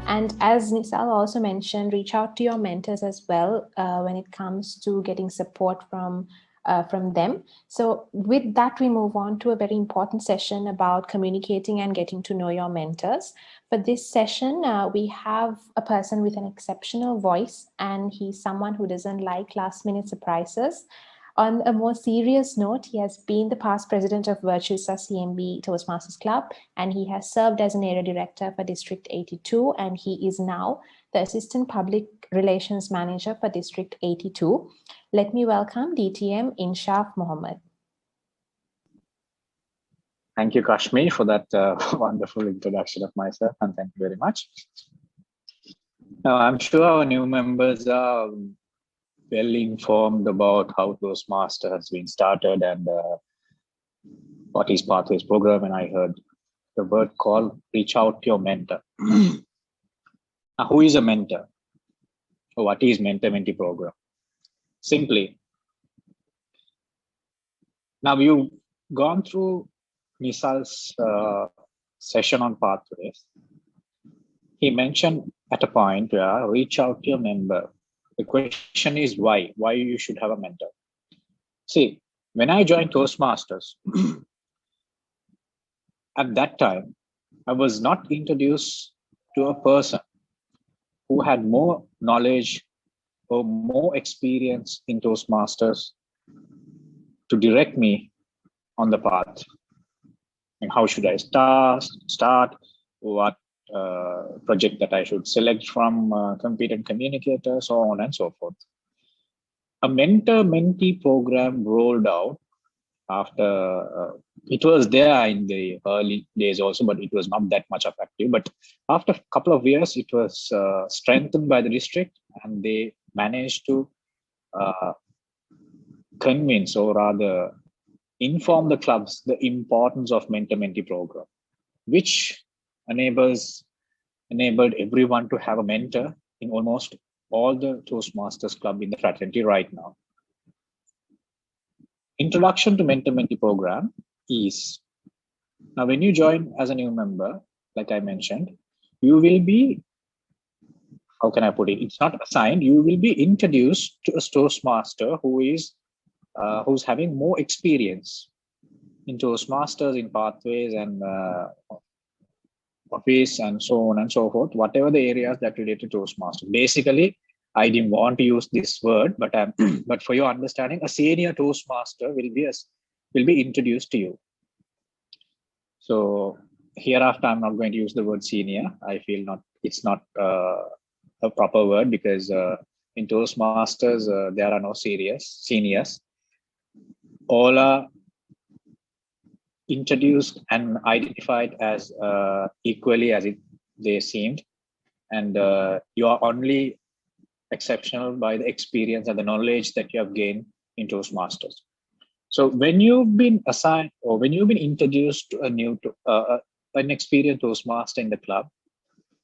And as Nisal also mentioned, reach out to your mentors as well when it comes to getting support from them. So with that, we move on to a very important session about communicating and getting to know your mentors. For this session, we have a person with an exceptional voice, and he's someone who doesn't like last-minute surprises. On a more serious note, he has been the past president of Virtusa CMB Toastmasters Club, and he has served as an area director for District 82, and he is now the assistant public relations manager for District 82. Let me welcome DTM Inshaf Mohamed. Thank you, Kashmir, for that wonderful introduction of myself, and thank you very much. Now, I'm sure our new members are well informed about how Toastmaster has been started and what is Pathways program, and I heard the word called reach out to your mentor. Now, who is a mentor? Or what is mentor-mentee program? Simply, now you've gone through Nisal's session on Pathways. He mentioned at a point where reach out to your member. The question is why? Why you should have a mentor? See, when I joined Toastmasters, at that time, I was not introduced to a person who had more knowledge or more experience in Toastmasters to direct me on the path. And how should I start? What project that I should select from competent communicator, so on and so forth. A mentor-mentee program rolled out after, it was there in the early days also, but it was not that much effective. But after a couple of years, it was strengthened by the district, and they managed to convince, or rather inform the clubs the importance of mentor-mentee program, which enabled everyone to have a mentor in almost all the Toastmasters club in the fraternity right now. Introduction to mentor-mentee program is, now when you join as a new member, like I mentioned, you will be, how can I put it? It's not assigned, you will be introduced to a Toastmaster who is who's having more experience in Toastmasters, in Pathways, and office, and so on and so forth, whatever the areas that relate to Toastmasters. Basically, I didn't want to use this word, but but for your understanding, a senior Toastmaster will be introduced to you. So hereafter, I'm not going to use the word senior. I feel it's not a proper word, because in Toastmasters there are no seniors. All are introduced and identified as equally as they seemed, and you are only exceptional by the experience and the knowledge that you have gained in Toastmasters. So when you've been assigned, or when you've been introduced to an experienced Toastmaster in the club,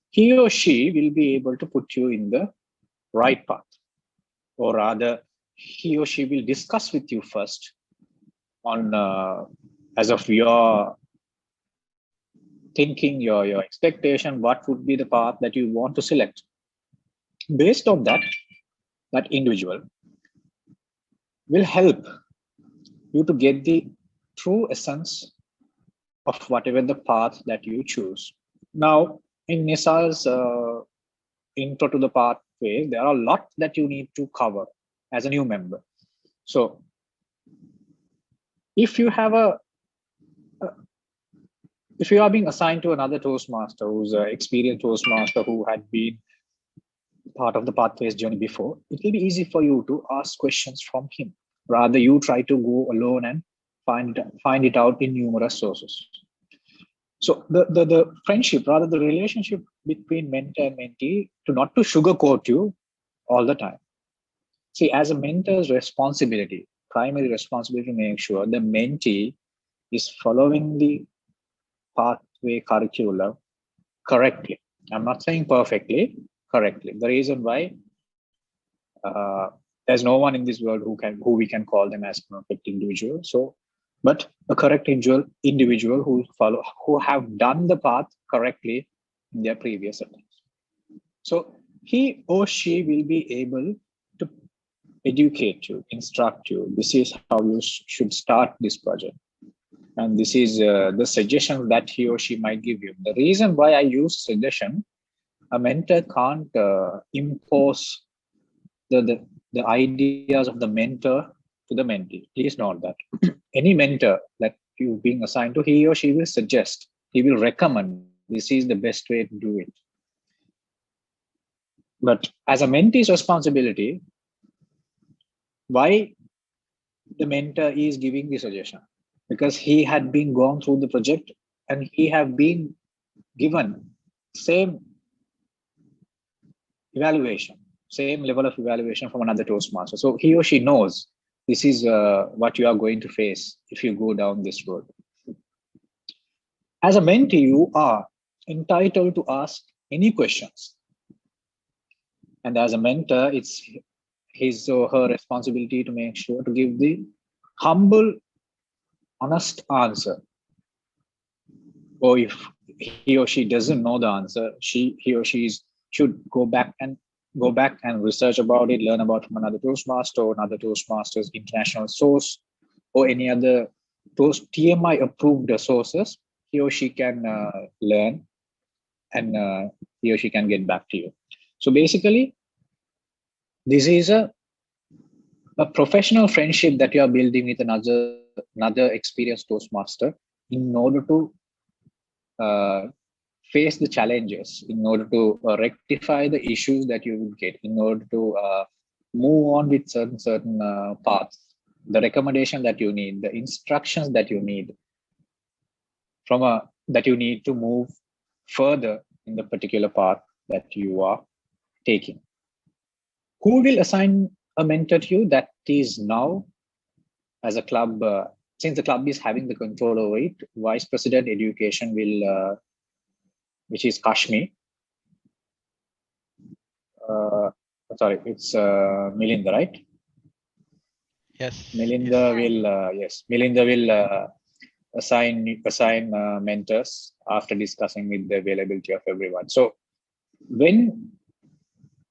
he or she will be able to put you in the right path, or rather he or she will discuss with you first on as of your thinking, your expectation, what would be the path that you want to select. Based on that individual will help you to get the true essence of whatever the path that you choose. Now, in Nisal's intro to the pathway, there are a lot that you need to cover as a new member. So if you have if you are being assigned to another Toastmaster who's an experienced Toastmaster who had been part of the Pathways journey before, it will be easy for you to ask questions from him. Rather, you try to go alone and find it out in numerous sources. So the friendship, rather the relationship between mentor and mentee, not to sugarcoat you all the time. See, as a mentor's responsibility, primary responsibility, to make sure the mentee is following the pathway curriculum correctly. I'm not saying perfectly, correctly. The reason why there's no one in this world who we can call them as perfect individual. So, but a correct individual who have done the path correctly in their previous attempts. So he or she will be able to educate you, instruct you. This is how you should start this project. And this is the suggestion that he or she might give you. The reason why I use suggestion, a mentor can't impose the ideas of the mentor to the mentee. Please note that. Any mentor that you're being assigned to, he or she will suggest, he will recommend, this is the best way to do it. But as a mentee's responsibility, why the mentor is giving the suggestion? Because he had been gone through the project and he have been given same evaluation, same level of evaluation from another Toastmaster. So he or she knows this is what you are going to face if you go down this road. As a mentee, you are entitled to ask any questions. And as a mentor, it's his or her responsibility to make sure to give the humble, honest answer. Or if he or she doesn't know the answer, he or she should go back and research about it, learn about from another Toastmaster or another Toastmasters international source or any other TMI approved sources. He or she can learn and he or she can get back to you. So basically, this is a professional friendship that you are building with another experienced Toastmaster in order to face the challenges, in order to rectify the issues that you would get, in order to move on with certain paths, the recommendation that you need, the instructions that you need that you need to move further in the particular path that you are taking. Who will assign a mentor to you? That is now, as a club, since the club is having the control over it, Vice President Education will, which is Kashmir. Sorry, it's Milinda, right? Yes. Milinda will assign mentors after discussing with the availability of everyone. So when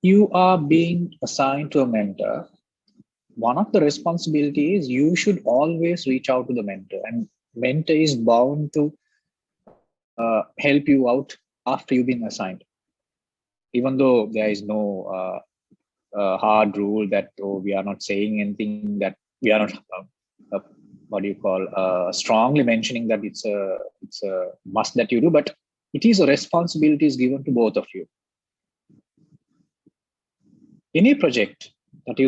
you are being assigned to a mentor, one of the responsibilities, you should always reach out to the mentor, and mentor is bound to help you out after you've been assigned. Even though there is no hard rule that we are not saying anything, that we are not strongly mentioning that it's a must that you do, but it is a responsibility is given to both of you. Any project that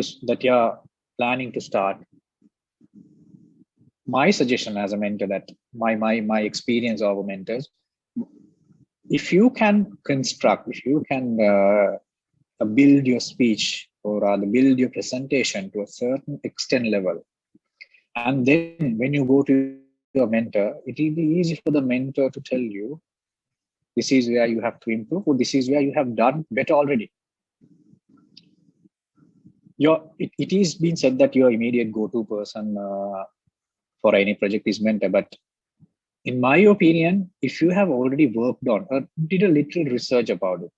you are planning to start, my suggestion as a mentor, that my experience of mentors, if you can construct, if you can build your speech or rather build your presentation to a certain extent level, and then when you go to your mentor, it will be easy for the mentor to tell you, this is where you have to improve, or this is where you have done better already. It is being said that your immediate go-to person for any project is mentor, but in my opinion, if you have already worked on or did a little research about it,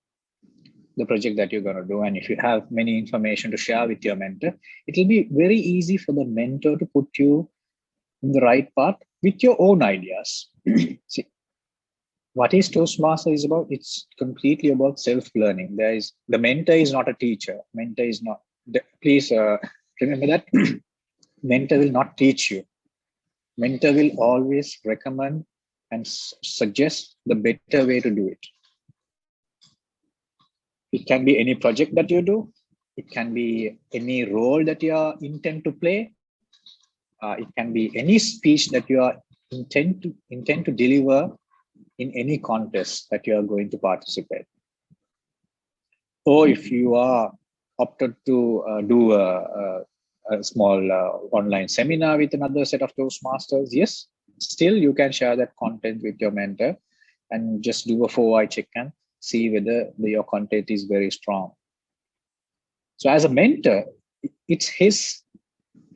the project that you're going to do, and if you have many information to share with your mentor, it will be very easy for the mentor to put you in the right path with your own ideas. See, what is Toastmaster is about? It's completely about self-learning. The mentor is not a teacher. Mentor is not. Please remember that. Mentor will not teach you. Mentor will always recommend and suggest the better way to do it. It can be any project that you do. It can be any role that you are intend to play. It can be any speech that you are intend to deliver in any contest that you are going to participate. Or if you are opted to do a small online seminar with another set of Toastmasters, yes, still you can share that content with your mentor and just do a 4-eye check and see whether your content is very strong. So as a mentor, it's his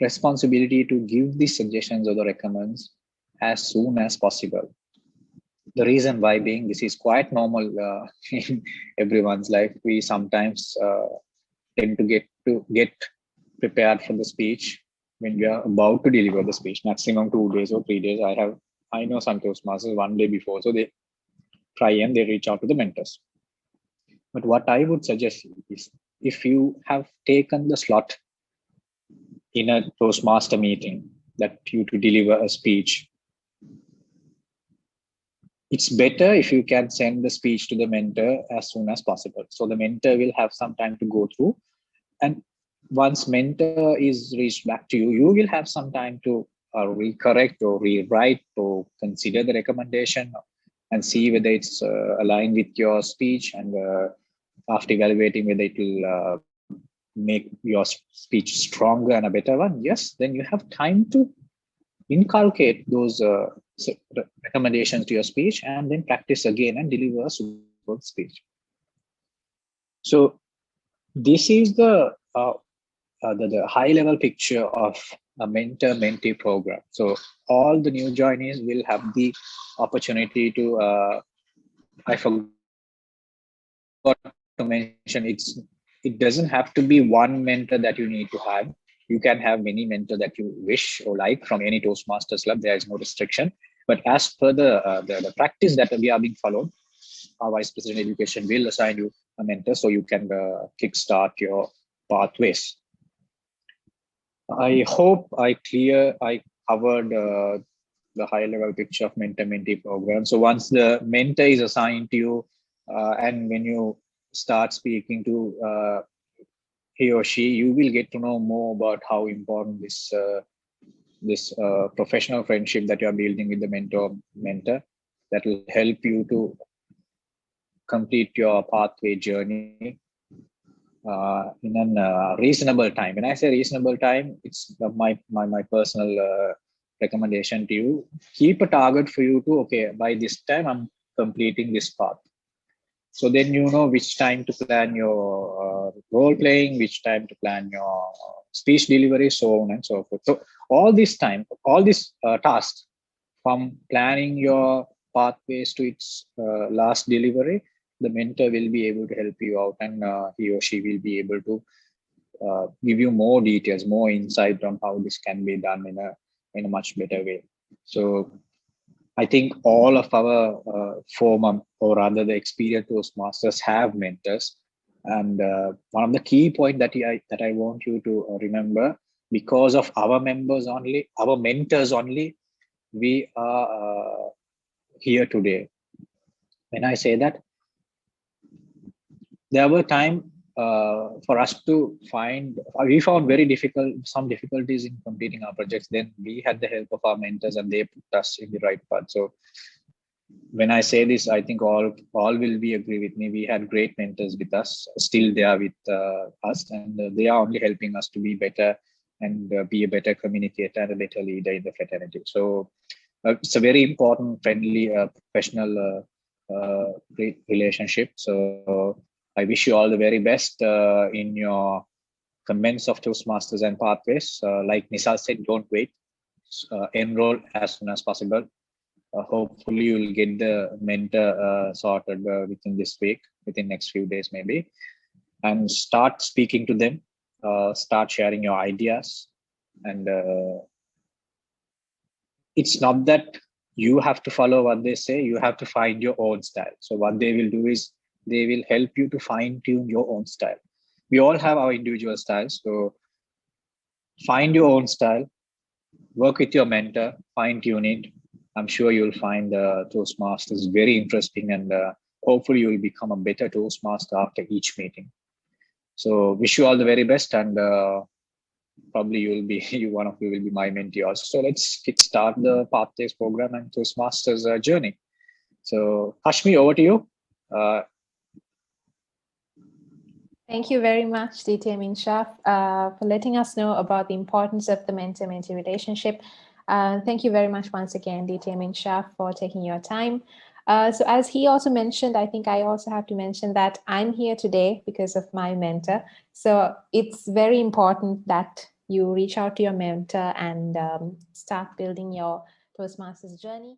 responsibility to give the suggestions or the recommends as soon as possible. The reason why being this is quite normal in everyone's life. We sometimes tend to get prepared for the speech when we are about to deliver the speech, maximum 2 days or 3 days. I know some Toastmasters 1 day before, so they try and they reach out to the mentors. But what I would suggest is, if you have taken the slot in a Toastmaster meeting that you to deliver a speech, it's better if you can send the speech to the mentor as soon as possible. So the mentor will have some time to go through. And once mentor is reached back to you, you will have some time to recorrect or rewrite or consider the recommendation and see whether it's aligned with your speech. And after evaluating whether it will make your speech stronger and a better one, yes, then you have time to inculcate those recommendations to your speech and then practice again and deliver a super speech. So this is the high level picture of a mentor-mentee program. So all the new joinees will have the opportunity to, I forgot to mention, it doesn't have to be one mentor that you need to have. You can have many mentors that you wish or like from any Toastmasters club. There is no restriction. But as per the practice that we are being followed, our Vice President Education will assign you a mentor so you can kickstart your pathways. I hope I covered the high level picture of mentor-mentee program. So once the mentor is assigned to you and when you start speaking to he or she, you will get to know more about how important this professional friendship that you are building with the mentor that will help you to complete your pathway journey in a reasonable time. When I say reasonable time, it's my personal recommendation to you. Keep a target for you to, okay, by this time I'm completing this path. So then you know which time to plan your role playing, which time to plan your speech delivery, so on and so forth. So all this time, all these tasks from planning your pathways to its last delivery, the mentor will be able to help you out, and he or she will be able to give you more details, more insight on how this can be done in a much better way. So I think all of our former, or rather the experienced Toastmasters, have mentors. And one of the key points that I want you to remember, because of our members only, our mentors only, we are here today. When I say that, there were times for us to we found some difficulties in completing our projects. Then we had the help of our mentors and they put us in the right path. So when I say this, I think all will be agree with me. We had great mentors with us, still they are with us, and they are only helping us to be better and be a better communicator and a better leader in the fraternity. So it's a very important, friendly, professional great relationship. So I wish you all the very best in your commence of Toastmasters and pathways. Like Nisal said, don't wait. Enroll as soon as possible. Hopefully you will get the mentor sorted within this week, within next few days maybe, and start speaking to them, start sharing your ideas. And it's not that you have to follow what they say, you have to find your own style. So what they will do is they will help you to fine tune your own style. We all have our individual styles. So find your own style, work with your mentor, fine tune it. I'm sure you'll find Toastmasters very interesting, and hopefully you'll become a better Toastmaster after each meeting. So wish you all the very best, and probably one of you will be my mentee also. So let's kickstart the Pathways program and Toastmasters journey. So Hashmi, over to you. Thank you very much, DTM Inshaf, for letting us know about the importance of the mentor-mentee relationship. Thank you very much once again, DTM Inshaf, for taking your time. So as he also mentioned, I think I also have to mention that I'm here today because of my mentor. So it's very important that you reach out to your mentor and start building your Toastmasters journey.